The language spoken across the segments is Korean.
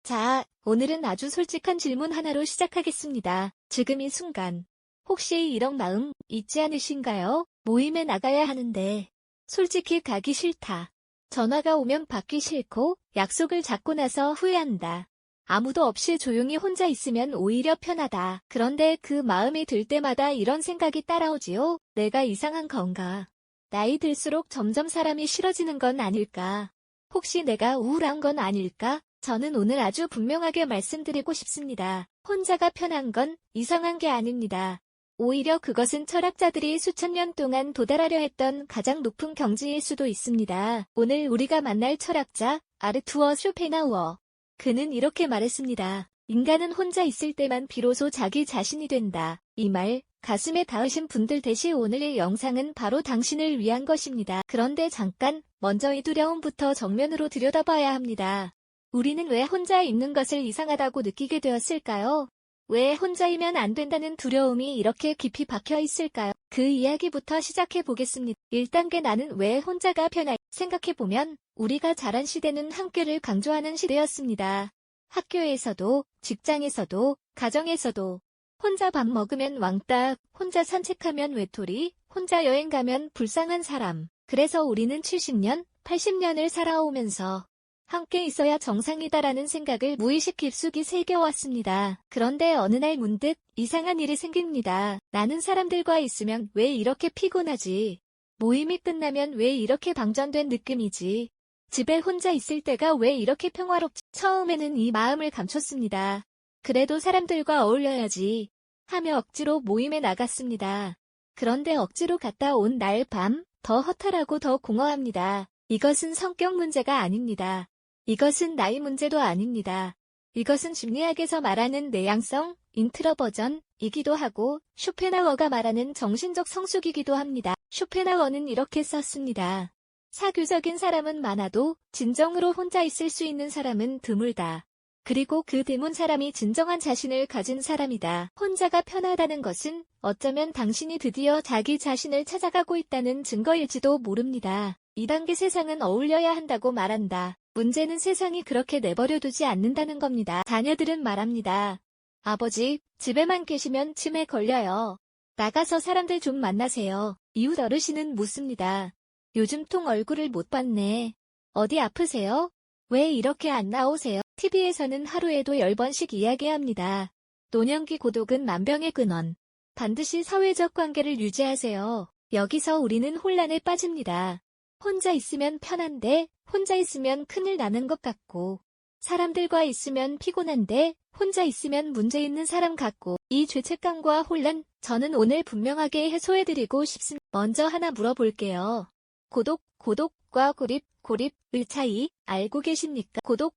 자, 오늘은 아주 솔직한 질문 하나로 시작하겠습니다. 지금 이 순간, 혹시 이런 마음 있지 않으신가요? 모임에 나가야 하는데, 솔직히 가기 싫다. 전화가 오면 받기 싫고, 약속을 잡고 나서 후회한다. 아무도 없이 조용히 혼자 있으면 오히려 편하다. 그런데 그 마음이 들 때마다 이런 생각이 따라오지요. 내가 이상한 건가? 나이 들수록 점점 사람이 싫어지는 건 아닐까? 혹시 내가 우울한 건 아닐까? 저는 오늘 아주 분명하게 말씀드리고 싶습니다. 혼자가 편한 건 이상한 게 아닙니다. 오히려 그것은 철학자들이 수천 년 동안 도달하려 했던 가장 높은 경지일 수도 있습니다. 오늘 우리가 만날 철학자 아르투어 쇼펜하우어. 그는 이렇게 말했습니다. 인간은 혼자 있을 때만 비로소 자기 자신이 된다. 이 말 가슴에 닿으신 분들 대신 오늘의 영상은 바로 당신을 위한 것입니다. 그런데 잠깐 먼저 이 두려움부터 정면으로 들여다봐야 합니다. 우리는 왜 혼자 있는 것을 이상하다고 느끼게 되었을까요? 왜 혼자이면 안 된다는 두려움이 이렇게 깊이 박혀 있을까요? 그 이야기부터 시작해 보겠습니다. 1단계 나는 왜 혼자가 편해? 생각해보면 우리가 자란 시대는 함께를 강조하는 시대였습니다. 학교에서도, 직장에서도, 가정에서도 혼자 밥 먹으면 왕따, 혼자 산책하면 외톨이, 혼자 여행 가면 불쌍한 사람. 그래서 우리는 70년, 80년을 살아오면서 함께 있어야 정상이다라는 생각을 무의식 깊숙이 새겨왔습니다. 그런데 어느 날 문득 이상한 일이 생깁니다. 나는 사람들과 있으면 왜 이렇게 피곤하지? 모임이 끝나면 왜 이렇게 방전된 느낌이지? 집에 혼자 있을 때가 왜 이렇게 평화롭지? 처음에는 이 마음을 감췄습니다. 그래도 사람들과 어울려야지 하며 억지로 모임에 나갔습니다. 그런데 억지로 갔다 온 날 밤 더 허탈하고 더 공허합니다. 이것은 성격 문제가 아닙니다. 이것은 나이 문제도 아닙니다. 이것은 심리학에서 말하는 내향성, 인트로버전이기도 하고 쇼펜하우어가 말하는 정신적 성숙이기도 합니다. 쇼펜하우어는 이렇게 썼습니다. 사교적인 사람은 많아도 진정으로 혼자 있을 수 있는 사람은 드물다. 그리고 그 드문 사람이 진정한 자신을 가진 사람이다. 혼자가 편하다는 것은 어쩌면 당신이 드디어 자기 자신을 찾아가고 있다는 증거일지도 모릅니다. 2단계 세상은 어울려야 한다고 말한다. 문제는 세상이 그렇게 내버려두지 않는다는 겁니다. 자녀들은 말합니다. 아버지, 집에만 계시면 치매 걸려요. 나가서 사람들 좀 만나세요. 이웃 어르신은 묻습니다. 요즘 통 얼굴을 못 봤네. 어디 아프세요? 왜 이렇게 안 나오세요? TV에서는 하루에도 10번씩 이야기합니다. 노년기 고독은 만병의 근원. 반드시 사회적 관계를 유지하세요. 여기서 우리는 혼란에 빠집니다. 혼자 있으면 편한데 혼자 있으면 큰일 나는 것 같고 사람들과 있으면 피곤한데 혼자 있으면 문제 있는 사람 같고 이 죄책감과 혼란 저는 오늘 분명하게 해소해드리고 싶습니다. 먼저 하나 물어볼게요. 고독과 고립의 차이 알고 계십니까? 고독,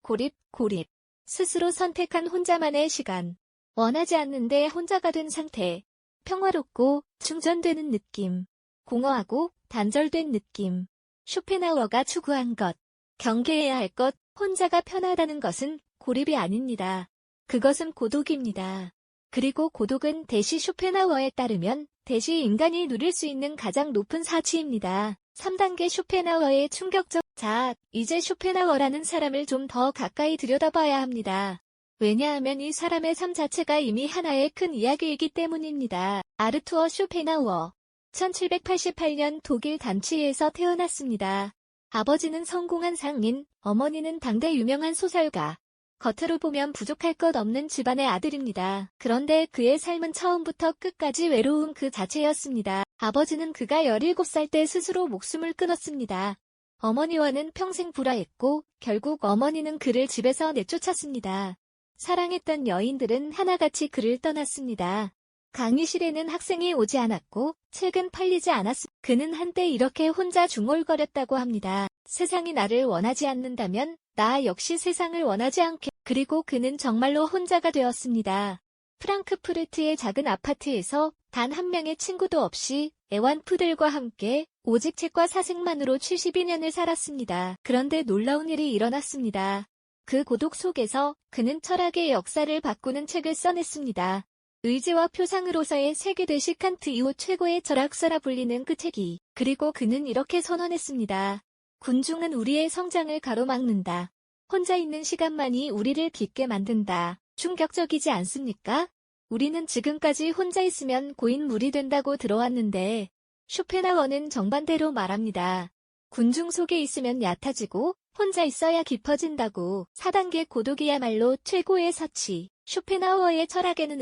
고립. 스스로 선택한 혼자만의 시간. 원하지 않는데 혼자가 된 상태. 평화롭고 충전되는 느낌. 공허하고 단절된 느낌. 쇼펜하우어가 추구한 것. 경계해야 할 것. 혼자가 편하다는 것은 고립이 아닙니다. 그것은 고독입니다. 그리고 고독은 대시 쇼펜하우어에 따르면 대시 인간이 누릴 수 있는 가장 높은 사치입니다. 3단계 쇼펜하우어의 충격적. 자, 이제 쇼펜하우어라는 사람을 좀 더 가까이 들여다봐야 합니다. 왜냐하면 이 사람의 삶 자체가 이미 하나의 큰 이야기이기 때문입니다. 아르투어 쇼펜하우어. 1788년 독일 단취에서 태어났습니다. 아버지는 성공한 상인, 어머니는 당대 유명한 소설가. 겉으로 보면 부족할 것 없는 집안의 아들입니다. 그런데 그의 삶은 처음부터 끝까지 외로움 그 자체였습니다. 아버지는 그가 17살 때 스스로 목숨을 끊었습니다. 어머니와는 평생 불화했고 결국 어머니는 그를 집에서 내쫓았습니다. 사랑했던 여인들은 하나같이 그를 떠났습니다. 강의실에는 학생이 오지 않았고 책은 팔리지 않았습니다. 그는 한때 이렇게 혼자 중얼거렸다고 합니다. 세상이 나를 원하지 않는다면 나 역시 세상을 원하지 않게. 그리고 그는 정말로 혼자가 되었습니다. 프랑크푸르트의 작은 아파트에서 단 한 명의 친구도 없이 애완푸들과 함께 오직 책과 사색만으로 72년을 살았습니다. 그런데 놀라운 일이 일어났습니다. 그 고독 속에서 그는 철학의 역사를 바꾸는 책을 써냈습니다. 의지와 표상으로서의 세계대식 칸트 이후 최고의 철학서라 불리는 그 책이. 그리고 그는 이렇게 선언했습니다. 군중은 우리의 성장을 가로막는다. 혼자 있는 시간만이 우리를 깊게 만든다. 충격적이지 않습니까? 우리는 지금까지 혼자 있으면 고인물이 된다고 들어왔는데 쇼펜하우어는 정반대로 말합니다. 군중 속에 있으면 얕아지고 혼자 있어야 깊어진다고. 4단계 고독이야말로 최고의 사치. 쇼펜하우어의 철학에는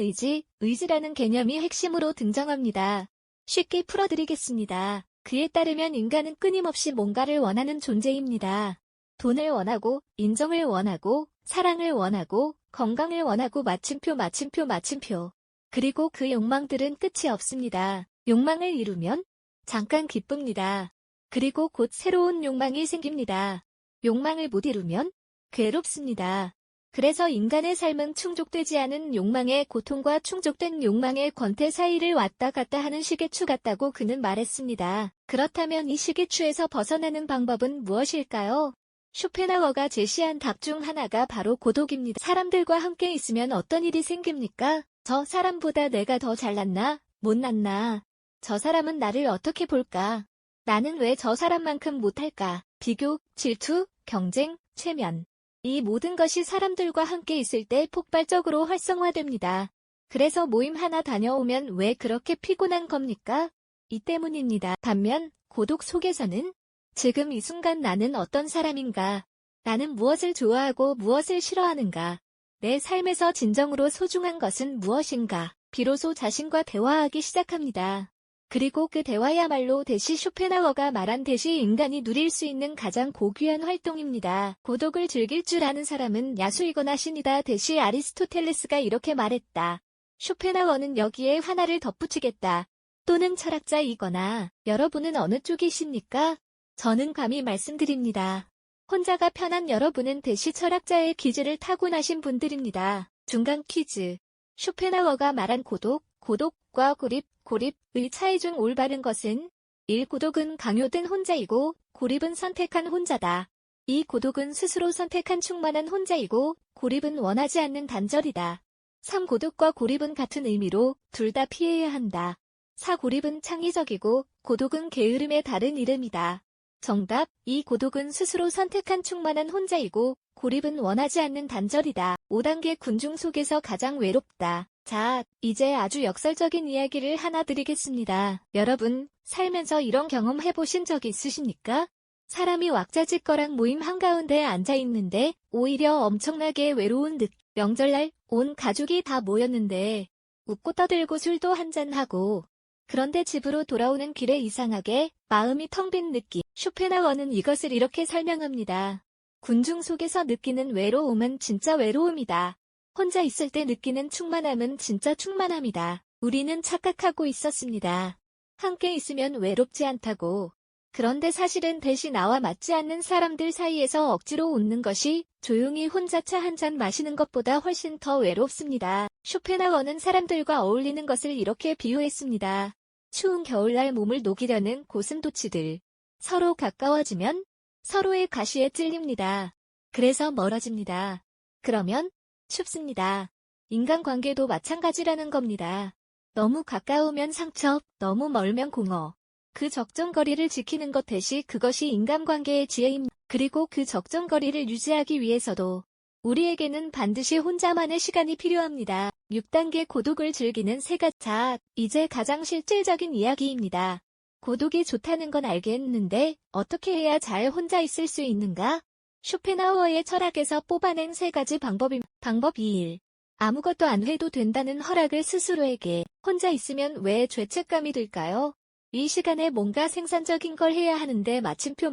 의지라는 개념이 핵심으로 등장합니다. 쉽게 풀어드리겠습니다. 그에 따르면 인간은 끊임없이 뭔가를 원하는 존재입니다. 돈을 원하고, 인정을 원하고, 사랑을 원하고, 건강을 원하고 마침표. 그리고 그 욕망들은 끝이 없습니다. 욕망을 이루면 잠깐 기쁩니다. 그리고 곧 새로운 욕망이 생깁니다. 욕망을 못 이루면 괴롭습니다. 그래서 인간의 삶은 충족되지 않은 욕망의 고통과 충족된 욕망의 권태 사이를 왔다 갔다 하는 시계추 같다고 그는 말했습니다. 그렇다면 이 시계추에서 벗어나는 방법은 무엇일까요? 쇼펜하우어가 제시한 답 중 하나가 바로 고독입니다. 사람들과 함께 있으면 어떤 일이 생깁니까? 저 사람보다 내가 더 잘났나? 못났나? 저 사람은 나를 어떻게 볼까? 나는 왜 저 사람만큼 못할까? 비교, 질투, 경쟁, 체면. 이 모든 것이 사람들과 함께 있을 때 폭발적으로 활성화됩니다. 그래서 모임 하나 다녀오면 왜 그렇게 피곤한 겁니까? 이 때문입니다. 반면 고독 속에서는 지금 이 순간 나는 어떤 사람인가? 나는 무엇을 좋아하고 무엇을 싫어하는가? 내 삶에서 진정으로 소중한 것은 무엇인가? 비로소 자신과 대화하기 시작합니다. 그리고 그 대화야말로 대시 쇼펜하우어가 말한 대시 인간이 누릴 수 있는 가장 고귀한 활동입니다. 고독을 즐길 줄 아는 사람은 야수이거나 신이다. 대시 아리스토텔레스가 이렇게 말했다. 쇼펜하우어는 여기에 하나를 덧붙이겠다. 또는 철학자이거나. 여러분은 어느 쪽이십니까? 저는 감히 말씀드립니다. 혼자가 편한 여러분은 대시 철학자의 기질을 타고나신 분들입니다. 중간 퀴즈. 쇼펜하우어가 말한 고독과 고립의 차이 중 올바른 것은 1. 고독은 강요된 혼자이고 고립은 선택한 혼자다. 2. 고독은 스스로 선택한 충만한 혼자이고 고립은 원하지 않는 단절이다. 3. 고독과 고립은 같은 의미로 둘 다 피해야 한다. 4. 고립은 창의적이고 고독은 게으름의 다른 이름이다. 정답 2. 고독은 스스로 선택한 충만한 혼자이고 고립은 원하지 않는 단절이다. 5단계 군중 속에서 가장 외롭다. 자, 이제 아주 역설적인 이야기를 하나 드리겠습니다. 여러분, 살면서 이런 경험 해보신 적 있으십니까? 사람이 왁자지껄한 모임 한가운데 앉아있는데 오히려 엄청나게 외로운 명절날 온 가족이 다 모였는데 웃고 떠들고 술도 한잔하고 그런데 집으로 돌아오는 길에 이상하게 마음이 텅 빈 느낌. 쇼펜하우어는 이것을 이렇게 설명합니다. 군중 속에서 느끼는 외로움은 진짜 외로움이다. 혼자 있을 때 느끼는 충만함은 진짜 충만함이다. 우리는 착각하고 있었습니다. 함께 있으면 외롭지 않다고. 그런데 사실은 대신 나와 맞지 않는 사람들 사이에서 억지로 웃는 것이 조용히 혼자 차 한 잔 마시는 것보다 훨씬 더 외롭습니다. 쇼펜하우어는 사람들과 어울리는 것을 이렇게 비유했습니다. 추운 겨울날 몸을 녹이려는 고슴도치들. 서로 가까워지면 서로의 가시에 찔립니다. 그래서 멀어집니다. 그러면 춥습니다. 인간관계도 마찬가지라는 겁니다. 너무 가까우면 상처, 너무 멀면 공허. 그 적정거리를 지키는 것 대신 그것이 인간관계의 지혜입니다. 그리고 그 적정거리를 유지하기 위해서도 우리에게는 반드시 혼자만의 시간이 필요합니다. 6단계 고독을 즐기는 세 가지. 자, 이제 가장 실질적인 이야기입니다. 고독이 좋다는 건 알겠는데 어떻게 해야 잘 혼자 있을 수 있는가? 쇼펜하우어의 철학에서 뽑아낸 세 가지 방법입니다. 방법 2. 아무것도 안 해도 된다는 허락을 스스로에게. 혼자 있으면 왜 죄책감이 들까요? 이 시간에 뭔가 생산적인 걸 해야 하는데 마침표.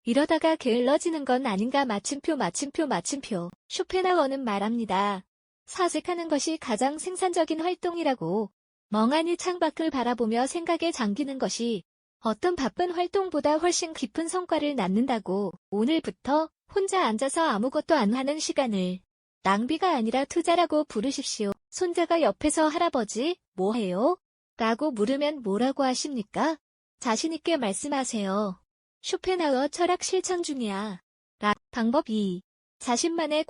이러다가 게을러지는 건 아닌가 마침표. 쇼펜하우어는 말합니다. 사색하는 것이 가장 생산적인 활동이라고. 멍하니 창밖을 바라보며 생각에 잠기는 것이 어떤 바쁜 활동보다 훨씬 깊은 성과를 낳는다고. 오늘부터 혼자 앉아서 아무것도 안 하는 시간을 낭비가 아니라 투자라고 부르십시오. 손자가 옆에서 할아버지, 뭐 해요? 라고 물으면 뭐라고 하십니까? 자신있게 말씀하세요. 쇼펜하우어 철학 실천 중이야. 방법 2. 자신만의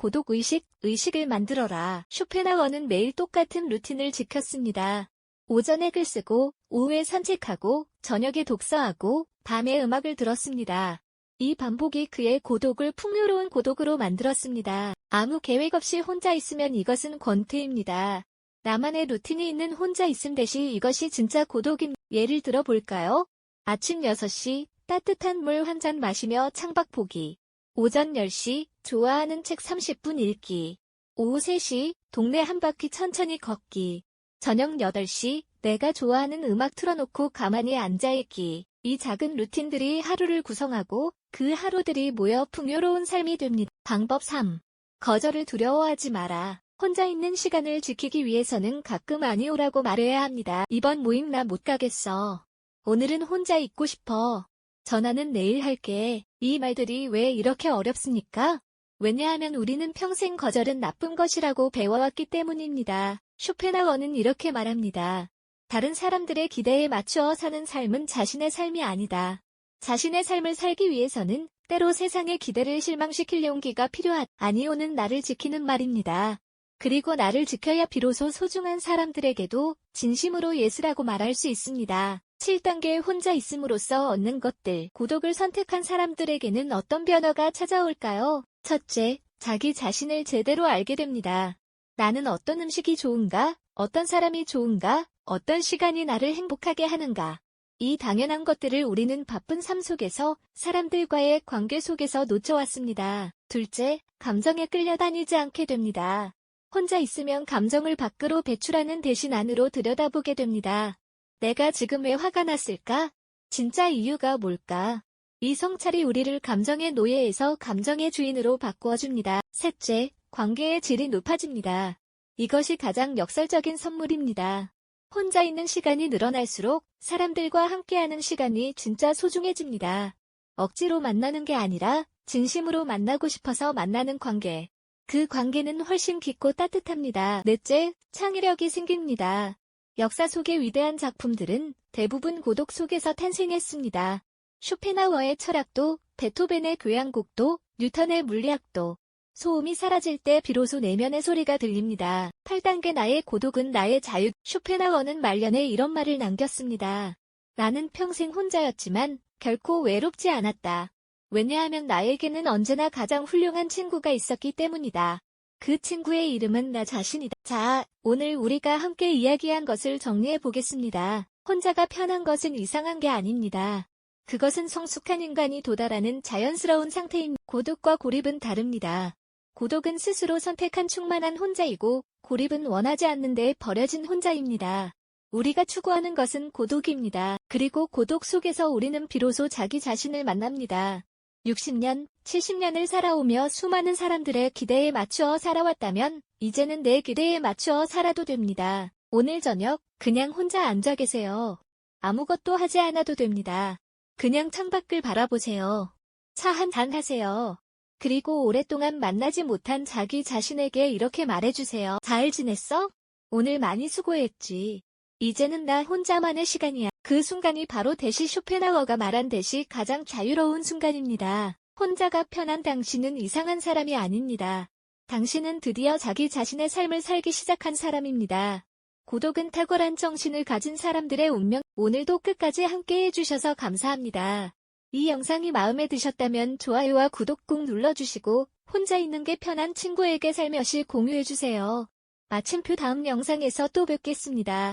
의식을 만들어라. 쇼펜하우어는 매일 똑같은 루틴을 지켰습니다. 오전에 글 쓰고, 오후에 산책하고, 저녁에 독서하고, 밤에 음악을 들었습니다. 이 반복이 그의 고독을 풍요로운 고독으로 만들었습니다. 아무 계획 없이 혼자 있으면 이것은 권태입니다. 나만의 루틴이 있는 혼자 있음 대신 이것이 진짜 고독입니다. 예를 들어 볼까요? 아침 6시 따뜻한 물 한 잔 마시며 창밖 보기. 오전 10시 좋아하는 책 30분 읽기. 오후 3시 동네 한 바퀴 천천히 걷기. 저녁 8시 내가 좋아하는 음악 틀어놓고 가만히 앉아있기. 이 작은 루틴들이 하루를 구성하고 그 하루들이 모여 풍요로운 삶이 됩니다. 방법 3. 거절을 두려워하지 마라. 혼자 있는 시간을 지키기 위해서는 가끔 아니 오라고 말해야 합니다. 이번 모임 나 못 가겠어. 오늘은 혼자 있고 싶어. 전화는 내일 할게. 이 말들이 왜 이렇게 어렵습니까? 왜냐하면 우리는 평생 거절은 나쁜 것이라고 배워왔기 때문입니다. 쇼펜하우어는 이렇게 말합니다. 다른 사람들의 기대에 맞추어 사는 삶은 자신의 삶이 아니다. 자신의 삶을 살기 위해서는 때로 세상의 기대를 실망시킬 용기가 필요하다. 아니오는 나를 지키는 말입니다. 그리고 나를 지켜야 비로소 소중한 사람들에게도 진심으로 예스라고 말할 수 있습니다. 7단계 혼자 있음으로써 얻는 것들. 고독을 선택한 사람들에게는 어떤 변화가 찾아올까요? 첫째, 자기 자신을 제대로 알게 됩니다. 나는 어떤 음식이 좋은가? 어떤 사람이 좋은가? 어떤 시간이 나를 행복하게 하는가? 이 당연한 것들을 우리는 바쁜 삶 속에서 사람들과의 관계 속에서 놓쳐왔습니다. 둘째, 감정에 끌려다니지 않게 됩니다. 혼자 있으면 감정을 밖으로 배출하는 대신 안으로 들여다보게 됩니다. 내가 지금 왜 화가 났을까? 진짜 이유가 뭘까? 이 성찰이 우리를 감정의 노예에서 감정의 주인으로 바꾸어줍니다. 셋째, 관계의 질이 높아집니다. 이것이 가장 역설적인 선물입니다. 혼자 있는 시간이 늘어날수록 사람들과 함께하는 시간이 진짜 소중해집니다. 억지로 만나는 게 아니라 진심으로 만나고 싶어서 만나는 관계. 그 관계는 훨씬 깊고 따뜻합니다. 넷째, 창의력이 생깁니다. 역사 속의 위대한 작품들은 대부분 고독 속에서 탄생했습니다. 쇼펜하우어의 철학도, 베토벤의 교향곡도, 뉴턴의 물리학도. 소음이 사라질 때 비로소 내면의 소리가 들립니다. 8단계 나의 고독은 나의 자유. 쇼펜하우어는 말년에 이런 말을 남겼습니다. 나는 평생 혼자였지만 결코 외롭지 않았다. 왜냐하면 나에게는 언제나 가장 훌륭한 친구가 있었기 때문이다. 그 친구의 이름은 나 자신이다. 자, 오늘 우리가 함께 이야기한 것을 정리해 보겠습니다. 혼자가 편한 것은 이상한 게 아닙니다. 그것은 성숙한 인간이 도달하는 자연스러운 상태입니다. 고독과 고립은 다릅니다. 고독은 스스로 선택한 충만한 혼자이고 고립은 원하지 않는데 버려진 혼자입니다. 우리가 추구하는 것은 고독입니다. 그리고 고독 속에서 우리는 비로소 자기 자신을 만납니다. 60년, 70년을 살아오며 수많은 사람들의 기대에 맞추어 살아왔다면 이제는 내 기대에 맞추어 살아도 됩니다. 오늘 저녁 그냥 혼자 앉아 계세요. 아무것도 하지 않아도 됩니다. 그냥 창밖을 바라보세요. 차 한 잔 하세요. 그리고 오랫동안 만나지 못한 자기 자신에게 이렇게 말해주세요. 잘 지냈어? 오늘 많이 수고했지. 이제는 나 혼자만의 시간이야. 그 순간이 바로 대시 쇼펜하우어가 말한 듯이 가장 자유로운 순간입니다. 혼자가 편한 당신은 이상한 사람이 아닙니다. 당신은 드디어 자기 자신의 삶을 살기 시작한 사람입니다. 고독은 탁월한 정신을 가진 사람들의 운명. 오늘도 끝까지 함께 해주셔서 감사합니다. 이 영상이 마음에 드셨다면 좋아요와 구독 꾹 눌러주시고 혼자 있는 게 편한 친구에게 살며시 공유해주세요. 마침표 다음 영상에서 또 뵙겠습니다.